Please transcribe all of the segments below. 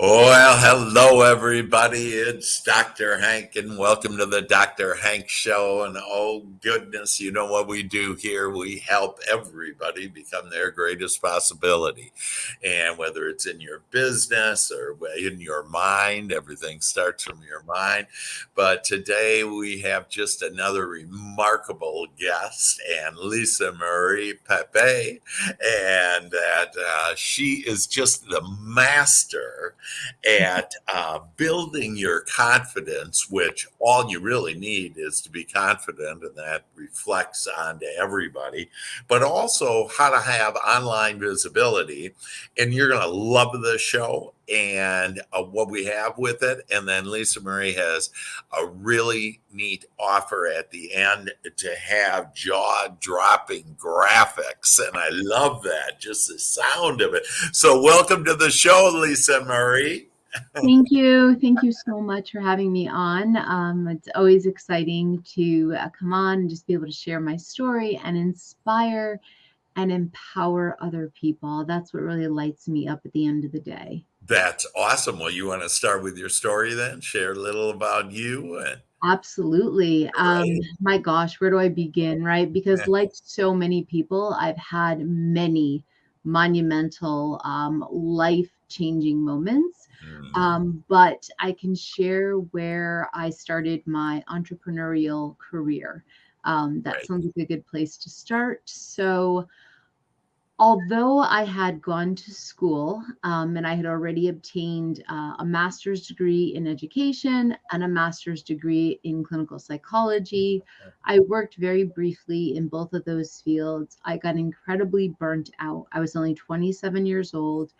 Well, hello everybody. It's Dr. Hank and welcome to the Dr. Hank Show. And oh goodness, you know what we do here? We help everybody become their greatest possibility. And whether it's in your business or in your mind, everything starts from your mind. But today we have just another remarkable guest, and Lissa Marie Pepe, and that she is just the master at building your confidence, which all you really need is to be confident, and that reflects onto everybody, but also how to have online visibility. And you're going to love the show and what we have with it. And then Lisa Marie has a really neat offer at the end to have jaw-dropping graphics. And I love that, just the sound of it. So welcome to the show, Lisa Marie. Thank you. Thank you so much for having me on. It's always exciting to come on and just be able to share my story and inspire and empower other people. That's what really lights me up at the end of the day. That's awesome. Well, you want to start with your story then? Share a little about you and Absolutely. great. My gosh, where do I begin, right? Because like so many people, I've had many monumental, life-changing moments. Mhm. But I can share where I started my entrepreneurial career. That Right. sounds like a good place to start. So, although I had gone to school and I had already obtained a master's degree in education and a master's degree in clinical psychology, I worked very briefly in both of those fields. I got incredibly burnt out. I was only 27 years old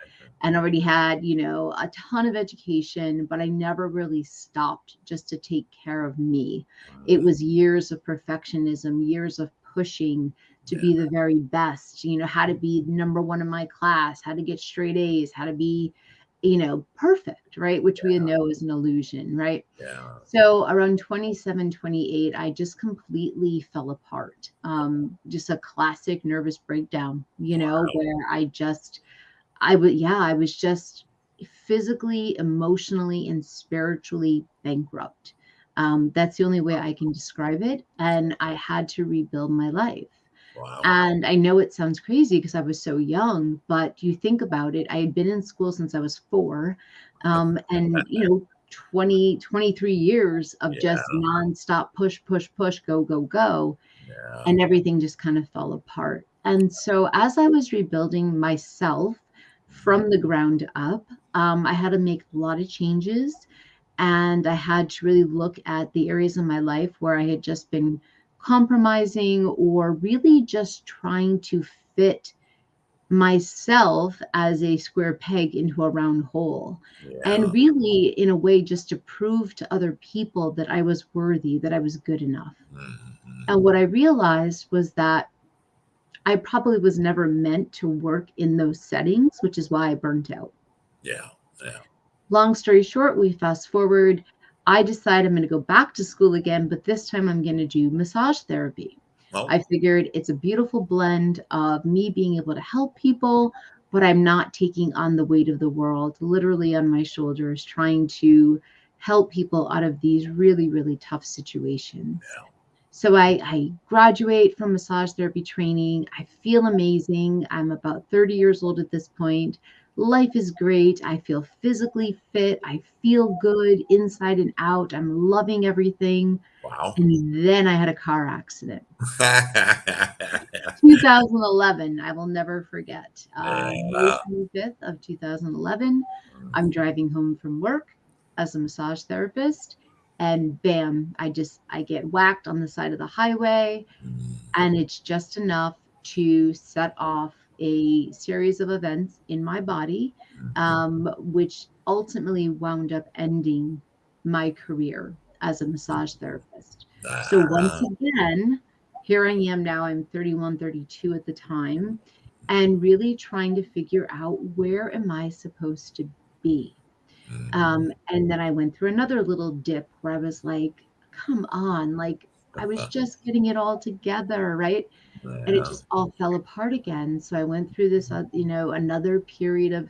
and already had, a ton of education, but I never really stopped just to take care of me. It was years of perfectionism, years of pushing to Yeah. be the very best, how to be number one in my class, how to get straight A's, how to be, perfect, right? Which we know is an illusion, right? Yeah. So around 27, 28, I just completely fell apart. Just a classic nervous breakdown, where I was just physically, emotionally, and spiritually bankrupt. That's the only way I can describe it. And I had to rebuild my life. Wow. And I know it sounds crazy because I was so young, but you think about it, I had been in school since I was 4. And, 23 years of just Yeah. nonstop push, push, push, go, go, go. Yeah. And everything just kind of fell apart. And so as I was rebuilding myself from the ground up, I had to make a lot of changes. And I had to really look at the areas of my life where I had just been compromising or really just trying to fit myself as a square peg into a round hole. Yeah. And really, in a way, just to prove to other people that I was worthy, that I was good enough. Mhm. And what I realized was that I probably was never meant to work in those settings, which is why I burnt out. Yeah. Yeah. Long story short, we fast forward. I decide I'm going to go back to school again, but this time I'm going to do massage therapy. Oh, I figured it's a beautiful blend of me being able to help people, but I'm not taking on the weight of the world literally on my shoulders, trying to help people out of these really, really tough situations. yeah. So I graduate from massage therapy training. I feel amazing. I'm about 30 years old at this point. Life is great. I feel physically fit. I feel good inside and out. I'm loving everything. Wow. And then I had a car accident. 2011, I will never forget. May Yeah. 25th of 2011, I'm driving home from work as a massage therapist, and bam, I get whacked on the side of the highway, and it's just enough to set off a series of events in my body, which ultimately wound up ending my career as a massage therapist. So once Ah, again, here I am now, I'm 31, 32 at the time, and really trying to figure out where am I supposed to be. And then I went through another little dip where I was like, come on, like I was just getting it all together, right? And it yeah. just all fell apart again. So I went through this, another period of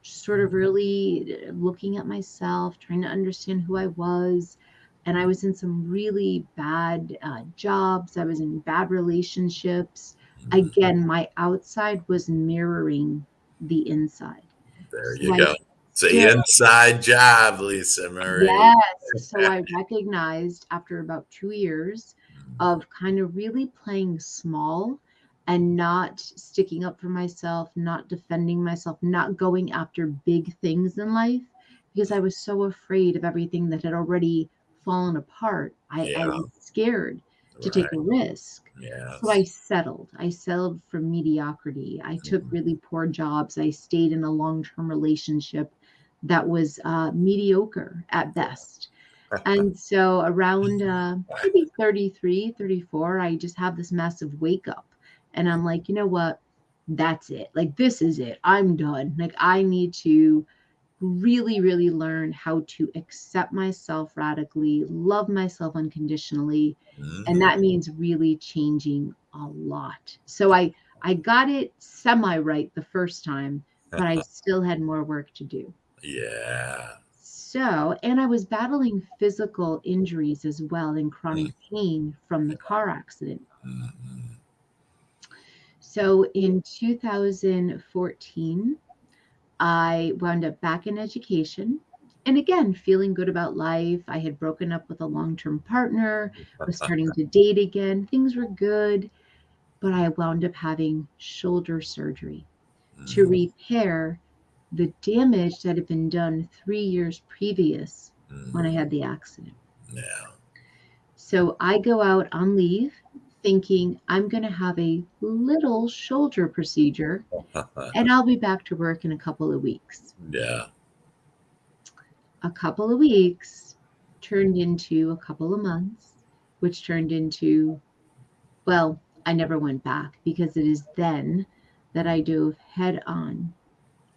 sort of really looking at myself, trying to understand who I was. And I was in some really bad jobs. I was in bad relationships. Mhm. Again, my outside was mirroring the inside. There So you I go. It's still, an inside job, Lisa Marie. yes. So I recognized after about 2 years of kind of really playing small and not sticking up for myself, not defending myself, not going after big things in life because I was so afraid of everything that had already fallen apart. I Yeah, was scared to take right. a risk. So Yes. I settled. I settled for mediocrity. I took Mhm. really poor jobs. I stayed in a long term relationship that was mediocre at best. And so around maybe 33, 34, I just have this massive wake up. And I'm like, you know what? That's it. Like, this is it. I'm done. Like, I need to really, really learn how to accept myself radically, love myself unconditionally. And Mhm. that means really changing a lot. So I got it semi right the first time, but I still had more work to do. Yeah. So, and I was battling physical injuries as well and chronic pain from the car accident. Mhm. So in 2014, I wound up back in education. And again, feeling good about life. I had broken up with a long term partner, was starting to date again. Things were good, but I wound up having shoulder surgery to Mhm. repair the damage that had been done 3 years previous when I Mhm. had the accident. Yeah. So I go out on leave thinking I'm going to have a little shoulder procedure and I'll be back to work in a couple of weeks. Yeah. A couple of weeks turned into a couple of months, which turned into, well, I never went back because it is then that I dove head on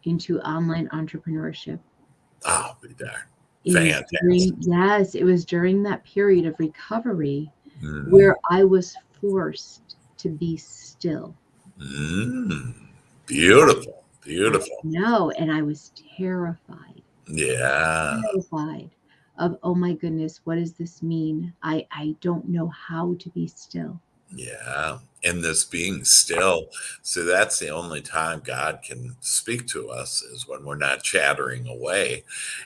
into online entrepreneurship. Oh, be there. It was Fantastic. during, yes, it was during that period of recovery Mhm. where I was forced to be still. Mm. I, Beautiful. I Beautiful. know, and I was Yeah. terrified of, oh my goodness, what does this mean? I don't know how to be still. Yeah. And this being still, so that's the only time God can speak to us is when we're not chattering away.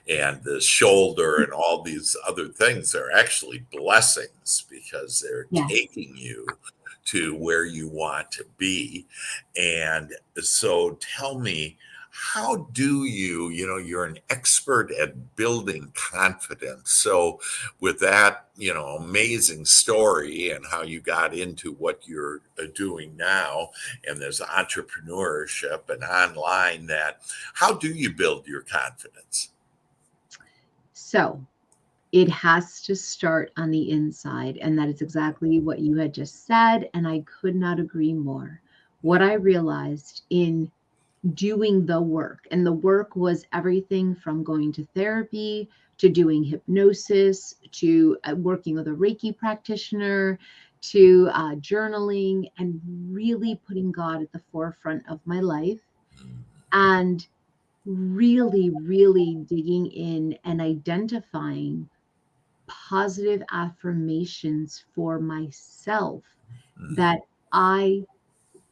And the shoulder and all these other things are actually blessings because they're Yes. taking you to where you want to be. And so tell me, how do you're an expert at building confidence. So with that, amazing story and how you got into what you're doing now and there's entrepreneurship and online that how do you build your confidence? So it has to start on the inside. And that is exactly what you had just said. And I could not agree more. What I realized in doing the work. And the work was everything from going to therapy to doing hypnosis to working with a Reiki practitioner to journaling and really putting God at the forefront of my life and really, really digging in and identifying positive affirmations for myself Mhm. that I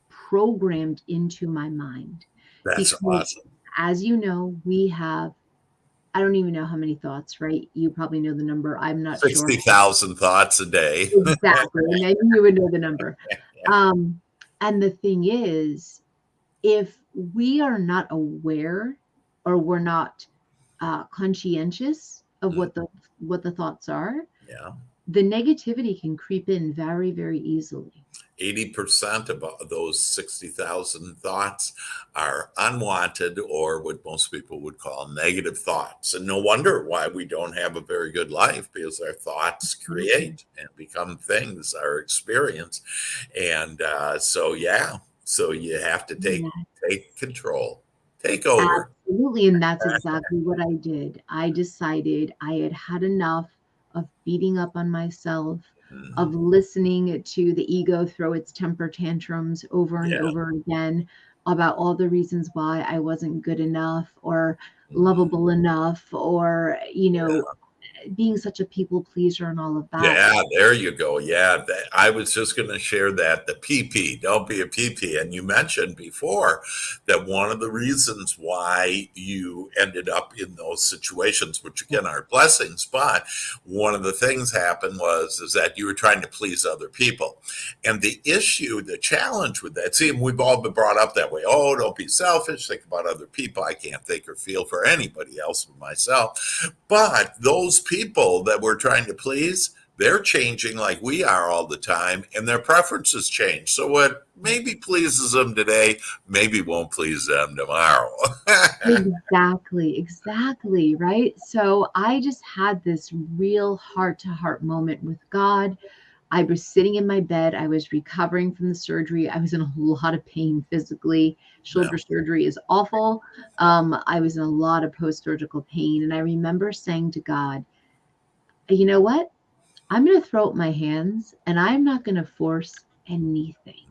programmed into my mind. That's Because awesome. as you know, we have, I don't even know how many thoughts, right? You probably know the number. I'm not sure. 60,000 thoughts a day. Exactly. And then you would know the number. Um, and the thing is, if we are not aware or we're not conscientious of Mm, what the thoughts are, yeah. the negativity can creep in very, very easily. 80% of those 60,000 thoughts are unwanted or what most people would call negative thoughts. And no wonder why we don't have a very good life because our thoughts Absolutely. create and become things, our experience. And yeah, so you have to take control, take over. Absolutely, and that's exactly what I did. I decided I had had enough of beating up on myself, of Mhm. listening to the ego throw its temper tantrums over and Yeah. over again, about all the reasons why I wasn't good enough or Mhm. lovable enough, or, being such a people pleaser and all of that. Yeah, there you go. Yeah, I was just going to share that the PP, don't be a PP. And you mentioned before that one of the reasons why you ended up in those situations, which again are blessings, but one of the things happened was is that you were trying to please other people. And the issue, the challenge with that, see, we've all been brought up that way. Oh, don't be selfish, think about other people. I can't think or feel for anybody else but myself. But those people that we're trying to please, they're changing like we are all the time, and their preferences change. So what maybe pleases them today, maybe won't please them tomorrow. Exactly, exactly, right? So I just had this real heart-to-heart moment with God. I was sitting in my bed. I was recovering from the surgery. I was in a lot of pain physically. Yeah. Shoulder surgery is awful. I was in a lot of post-surgical pain. And I remember saying to God, you know what? I'm going to throw up my hands and I'm not going to force anything.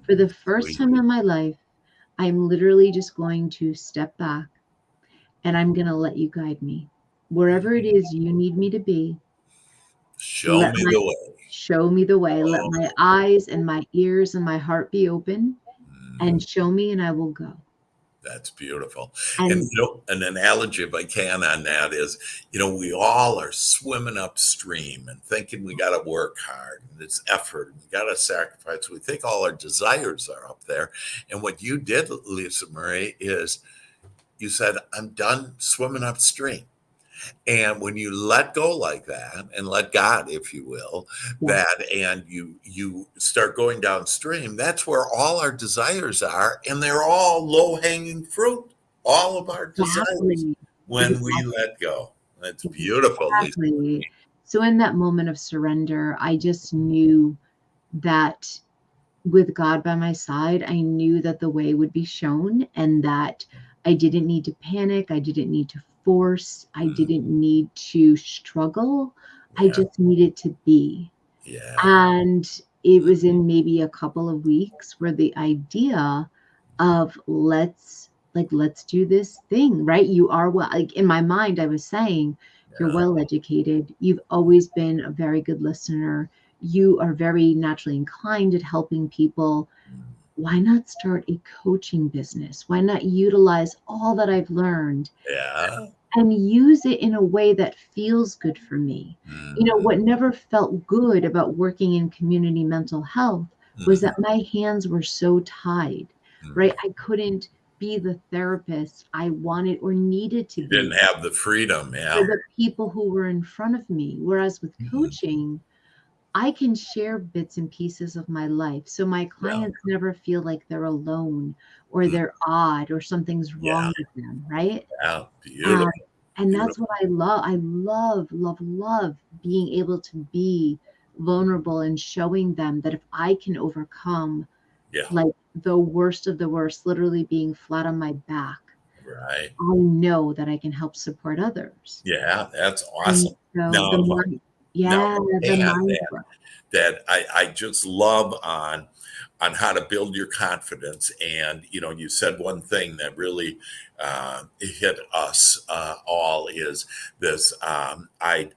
For the first Sweet. time in my life, I'm literally just going to step back and I'm going to let you guide me. Wherever it is you need me to be, Show let me my the way. show me the way. Let Oh, my eyes and my ears and my heart be open and mm, show me and I will go. that's beautiful. And And an analogy, if I can, on that is, we all are swimming upstream and thinking we got to work hard and it's effort and we got to sacrifice. We think all our desires are up there. And what you did, Lisa Marie, is you said, I'm done swimming upstream. And when you let go like that and let God, if you will, yes, that and you start going downstream, that's where all our desires are, and they're all low-hanging fruit, all of our desires exactly. when we Exactly. let go. That's beautiful, Lisa. Exactly. So in that moment of surrender, I just knew that with God by my side, I knew that the way would be shown and that I didn't need to panic. I didn't need to force. I Mm, didn't need to struggle. I yeah, just needed to be. yeah. And it was in maybe a couple of weeks where the idea of let's do this thing, right? You are well, like in my mind, I was saying, you're Yeah. well educated. You've always been a very good listener. You are very naturally inclined at helping people. Mm, Why not start a coaching business? Why not utilize all that I've learned yeah. and use it in a way that feels good for me? Mm, What never felt good about working in community mental health was mm, that my hands were so tied, right? mm. I couldn't be the therapist I wanted or needed to You didn't be have the freedom, for yeah. the people who were in front of me. Whereas with Mm, coaching, I can share bits and pieces of my life. So my yeah. clients never feel like they're alone or Mm, they're odd or something's yeah. wrong with them, right? Yeah. And Beautiful. and that's Beautiful. what I love. I love, love, love being able to be vulnerable and showing them that if I can overcome Yeah. like the worst of the worst, literally being flat on my back, Right. I know that I can help support others. Yeah, that's And awesome. so the Now, mind, now, yeah, the and mind work. that I just love on how to build your confidence. And you said one thing that really hit us all is this: I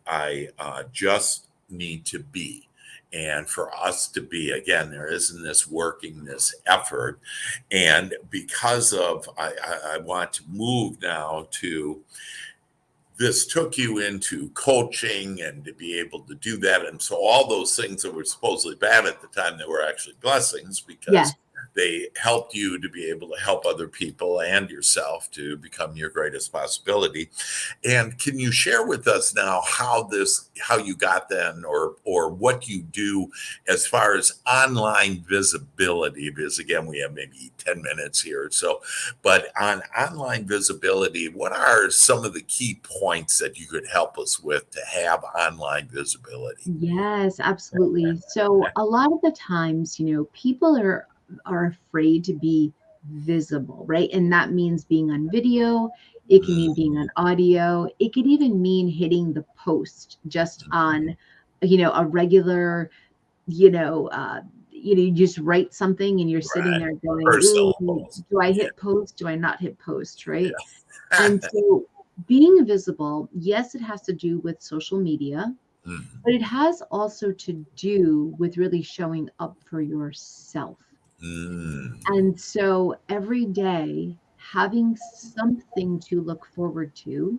just need to be. And for us to be, again, there isn't this working, this effort. And because of, I want to move now to this took you into coaching and to be able to do that. And so all those things that were supposedly bad at the time, they were actually blessings Yes. because they helped you to be able to help other people and yourself to become your greatest possibility. And can you share with us now how you got then or what you do as far as online visibility? Because again, we have maybe 10 minutes here. So, but on online visibility, what are some of the key points that you could help us with to have online visibility? Yes, absolutely. So a lot of the times, people are afraid to be visible, right? And that means being on video, it can mean being on audio, it could even mean hitting the post just on, a regular, you know, uh, you just write something and you're sitting Right. there going, Personal ooh, post. do I Yeah. hit post? Do I not hit post? Right. Yeah. And so being visible, yes, it has to do with social media, Mhm. but it has also to do with really showing up for yourself. Mm. And so every day having something to look forward to,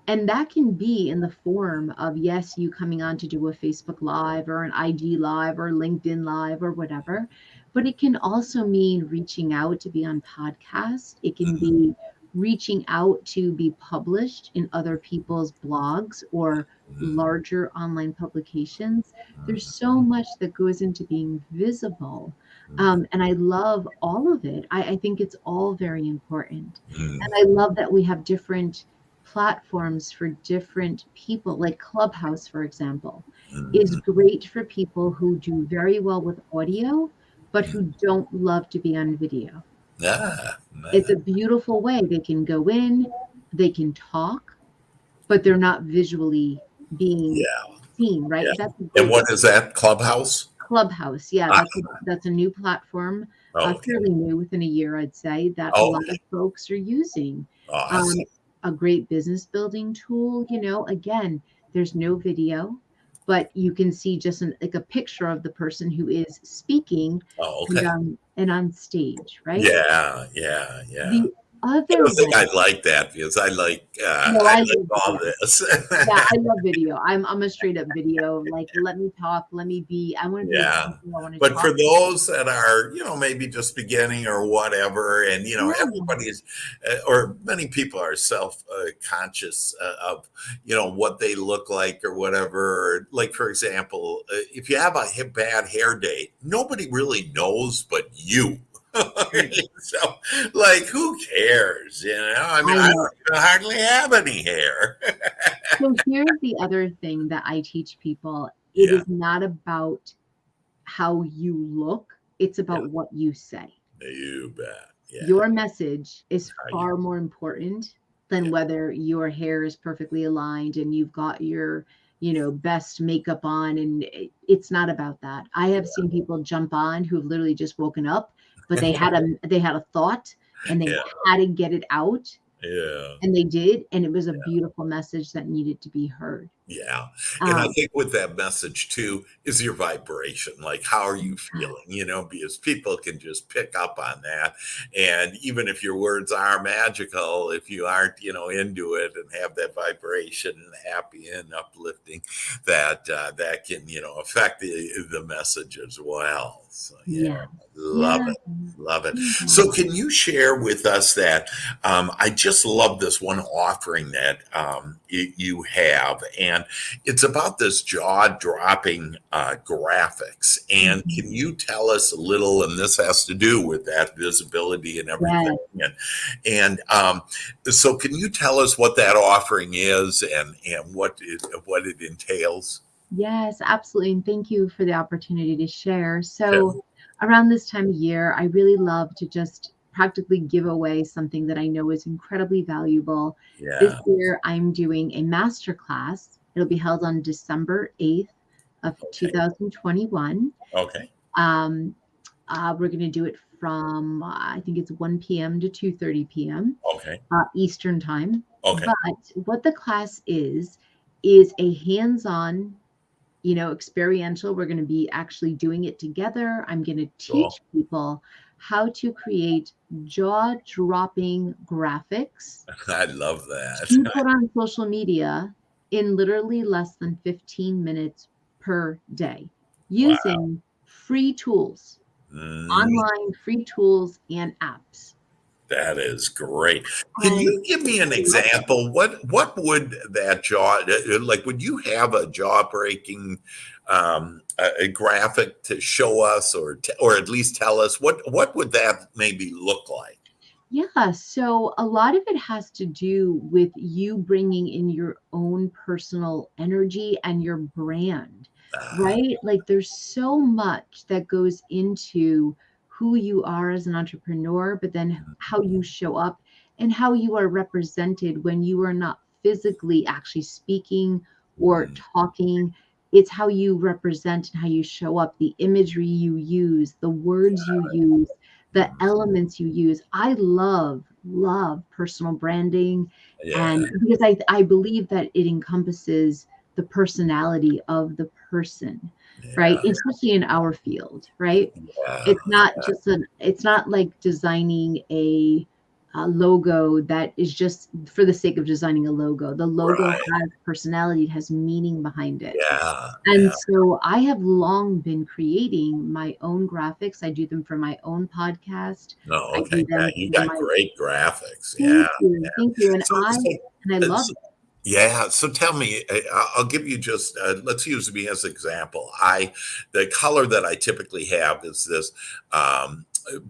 and that can be in the form of, yes, you coming on to do a Facebook Live or an IG Live or LinkedIn Live or whatever, but it can also mean reaching out to be on podcasts. It can Mhm. be reaching out to be published in other people's blogs or Mhm. larger online publications. There's so Mhm. much that goes into being visible. Mhm. And I love all of it. I think it's all very important. And I Mhm. love that we have different platforms for different people, like Clubhouse, for example, is Mhm. great for people who do very well with audio, but Mhm. who don't love to be on video. Ah, It's man. a beautiful way. They can go in, they can talk, but they're not visually being Yeah. seen, right? Yeah. That's a And great what is that? Clubhouse? Clubhouse. Yeah, Ah, that's a new platform, okay. fairly new, within a year, I'd say, that a lot Okay. of folks are using. Um, Awesome. a great business building tool, again, there's no video, but you can see just like a picture of the person who is speaking Oh, and okay. on stage, right? Yeah. Yeah. Yeah. The I other don't think way, I'd like that because no, I I like love all video. this. Yeah, I love video. I'm a straight up video. Like, let me talk, I want to be Yeah. example, I want to But talk. for those that are, maybe just beginning or whatever, and, Yeah, everybody's, or many people are self conscious of, what they look like or whatever. Or like, for example, if you have a bad hair day, nobody really knows but you. right. So, like, who cares? I mean, I I know. don't even hardly have any hair. So here's the other thing that I teach people. It Yeah. is not about how you look, it's Yeah. about what you say. You bet. Yeah. Your message is How you, far more important yeah. than whether your hair is perfectly aligned and you've got your, best makeup on. And it's not about that. I have seen people jump on who've literally just woken up, but they had a thought and they Yeah. had to get it out, Yeah. and they did, and it was a beautiful message that needed to be heard. Yeah. And I Um, think with that message too is your vibration. Like, how are you yeah, feeling? Because people can just pick up on that. And even if your words are magical, if you aren't, into it and have that vibration and happy and uplifting, that can, affect the message as well. So, yeah, yeah, love yeah, it. Love it. yeah. So, can you share with us that I just love this one offering that you have, and it's about this jaw-dropping graphics. And Mhm. can you tell us a little? And this has to do with that visibility and everything. Yeah. And so, can you tell us what that offering is and what it entails? Yes, absolutely. And thank you for the opportunity to share. Yeah. So, around this time of year, I really love to just practically give away something that I know is incredibly valuable. This Yeah. year, I'm doing a master class. It'll be held on December 8th of Okay. 2021. Okay. Um, we're going to do it from, I think it's 1 p.m. to 2:30 p.m. Okay. Eastern time. Okay. But what the class is a hands-on, experiential. We're going to be actually doing it together. I'm going to Cool. teach people how to create jaw-dropping graphics I love to that. put on social media in literally less than 15 minutes per day Wow. using free tools, Mm. online free tools and apps. That is great. Can And you give me I an love it. example? What would that like? Would you have a jaw breaking a graphic to show us, or at least tell us what would that maybe look like? Yeah, so a lot of it has to do with you bringing in your own personal energy and your brand, Uh, right? Like there's so much that goes into who you are as an entrepreneur, but then how you show up and how you are represented when you are not physically actually speaking or mm, talking. It's how you represent and how you show up, the imagery you use, the words you use, the elements you use. I love personal branding, Yeah. and because I believe that it encompasses the personality of the person, right? Yeah. Especially in our field, right? Yeah. It's not like designing a logo that is just for the sake of designing a logo. The logo Right. has personality, it has meaning behind it. Yeah. And Yeah. so I have long been creating my own graphics. I do them for my own podcast. No, I okay. do Yeah, them you for got my great graphics. Yeah. Thank you. Thank you. So, so, And I love it. yeah. So tell me, I'll give you just, let's use me as an example. The color that I typically have is this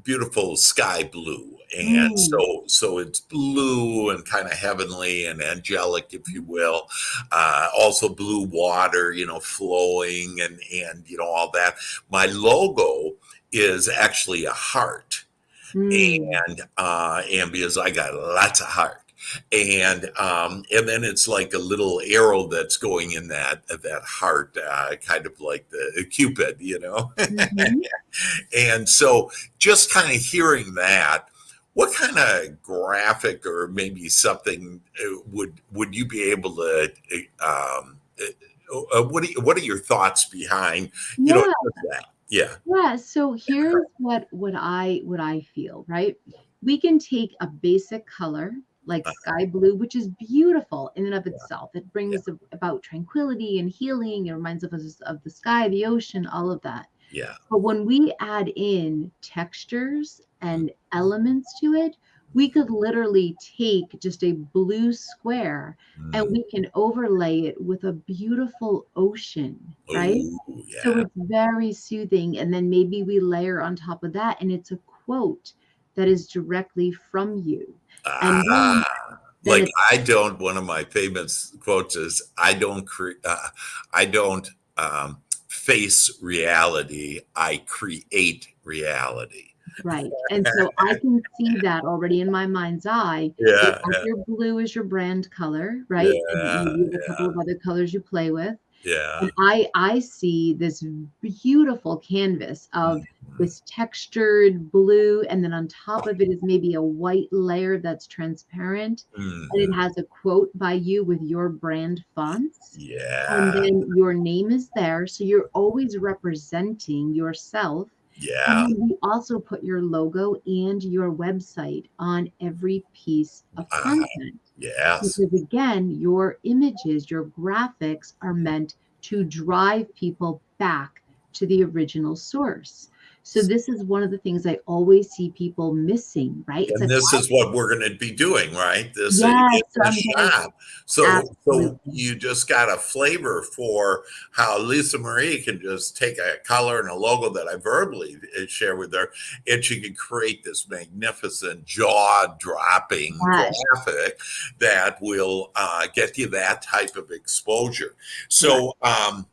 beautiful sky blue. And Mm, so it's blue and kind of heavenly and angelic, if you will. Also blue water, flowing and all that. My logo is actually a heart mm, and because I got lots of heart, and then it's like a little arrow that's going in that heart, kind of like the Cupid. mhm. And so just kind of hearing that, what kind of graphic or maybe something would you be able to? What are your thoughts behind Yeah. just that? Yeah. Yeah, so here's what I feel, right? We can take a basic color like Uh, sky blue, which is beautiful in and of yeah. itself. It Yeah. brings about tranquility and healing. It reminds us of the sky, the ocean, all of that. Yeah. But when we add in textures and elements to it, we could literally take just a blue square and Mm. we can overlay it with a beautiful ocean, right? Oh, So yeah. it's very soothing. And then maybe we layer on top of that, and it's a quote that is directly from you. And Ah, then like it's one of my famous quotes is, I don't face reality. I create reality. right. And so I can see that already in my mind's eye. You Yeah. have Yeah. your blue as your brand color, right? And Yeah. maybe you have a couple of other colors you play with. And Yeah. I see this beautiful canvas of Mhm. this textured blue, and then on top of it is maybe a white layer that's transparent, and it Mhm. has a quote by you with your brand fonts. And Yeah. then your name is there, so you're always representing yourself. And Yeah. then we also put your logo and your website on every piece of Ah, content. yes. Because again, your images, your graphics are meant to drive people back to the original source. So this is one of the things I always see people missing, right? It's And like, this is what we're going to be doing, right? This in yes, so the I'm gonna shop. So absolutely. you just got a flavor for how Lisa Marie can just take a color and a logo that I verbally share with her, and she can create this magnificent, jaw-dropping Yes, graphic that will get you that type of exposure. correct.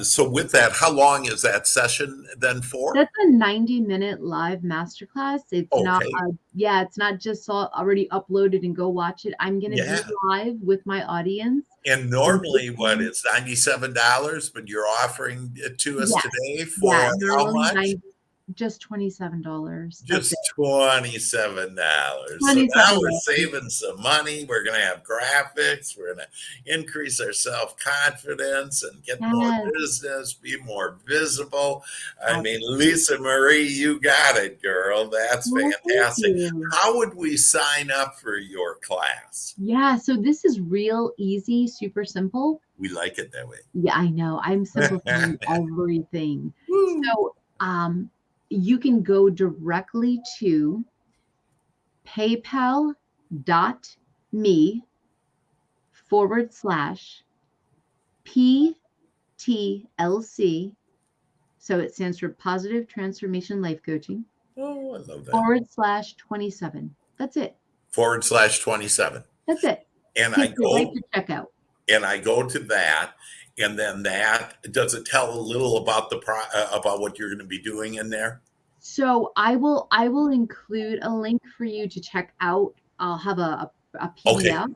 So with that, how long is that session then for? That's a 90-minute live masterclass. It's not, Okay. yeah, it's not just already uploaded and go watch it. I'm going to be Yeah. live with my audience. And And normally, what, hopefully, it's $97, but you're offering it to us yes, today yeah, for how normally much? 90, just $27. That's it. Just $27. So now we're $27. saving some money. We're going to have graphics. We're going to increase our self confidence and get more Yes, business, be more visible. I mean, absolutely. Lisa Marie, you got it, girl. That's Well, thank fantastic. you. How would we sign up for your class? Yeah, so this is real easy, super simple. We like it that way. Yeah, I know. I'm simplifying everything. Woo. So, you can go directly to paypal.me/PTLC. So it stands for Positive Transformation Life Coaching Oh, I love that. /27. That's it. /27. That's it. And I Takes you right go to checkout. and I go to that, and then that does it tell a little about about what you're going to be doing in there? So I will include a link for you to check out. I'll have a Okay. PDF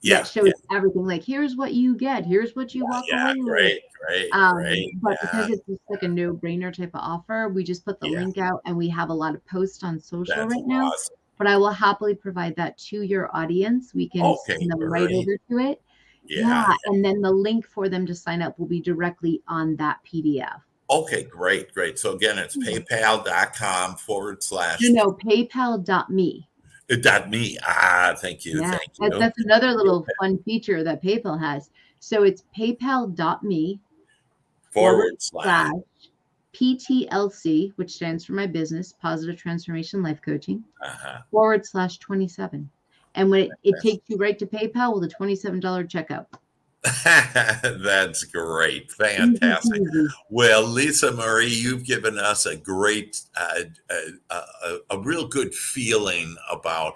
Yeah, that shows yeah, everything. Like, here's what you get. Here's what you walk yeah. away with. Great, great, great. But Yeah, because it's just like a no-brainer type of offer, we just put the yeah. link out and we have a lot of posts on social That's right now. awesome. But I will happily provide that to your audience. We can Okay, send them right great. over to it. Yeah. Yeah. And then the link for them to sign up will be directly on that PDF. Okay, great, great. So again, it's Yeah. paypal.com forward No, slash no, PayPal.me. dot me. Ah, thank you. Yeah, Thank you. that's another little fun feature that PayPal has. So it's paypal.me forward Forward slash. slash PTLC, which stands for my business, Positive Transformation Life Coaching, Uh-huh. forward slash 27. And when it takes you right to PayPal with a $27 checkout. That's great. Easy Fantastic. peasy. Well, Lisa Marie, you've given us a great, a real good feeling about,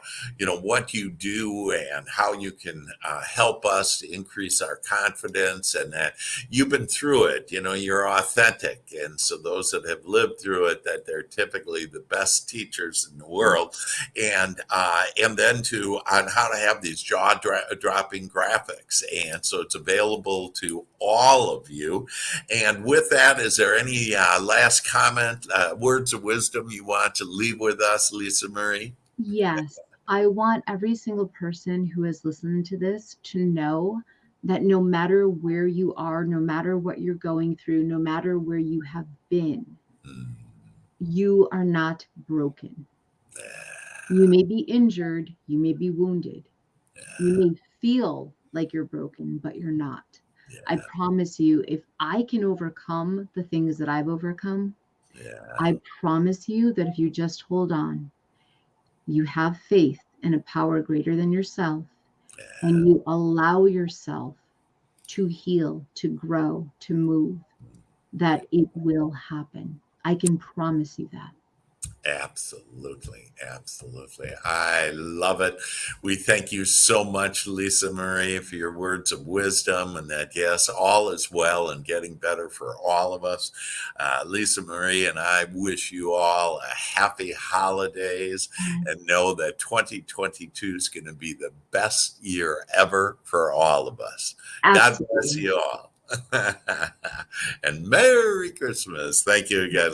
what you do and how you can help us to increase our confidence, and that you've been through it. You're authentic, and so those that have lived through it, that they're typically the best teachers in the world, and then on how to have these jaw-dropping graphics, and so it's available to all of you. And with that, is there any last comment, words of wisdom you want to leave with us, Lisa Marie? Yes, I want every single person who is listening to this to know that no matter where you are, no matter what you're going through, no matter where you have been, Mm, you are not broken. You may be injured, you may be wounded, you may feel like you're broken, but you're not. I yeah, promise you, if I can overcome the things that I've overcome, yeah, I promise you that if you just hold on, you have faith in a power greater than yourself, and you allow yourself to heal, to grow, to move, that it will happen. I can promise you that. absolutely, absolutely. I love it. We thank you so much, Lisa Marie, for your words of wisdom, and that, yes, all is well and getting better for all of us. Lisa Marie and I wish you all a happy holidays, and know that 2022 is going to be the best year ever for all of us. God bless Absolutely. you all. And Merry Christmas. Thank you again.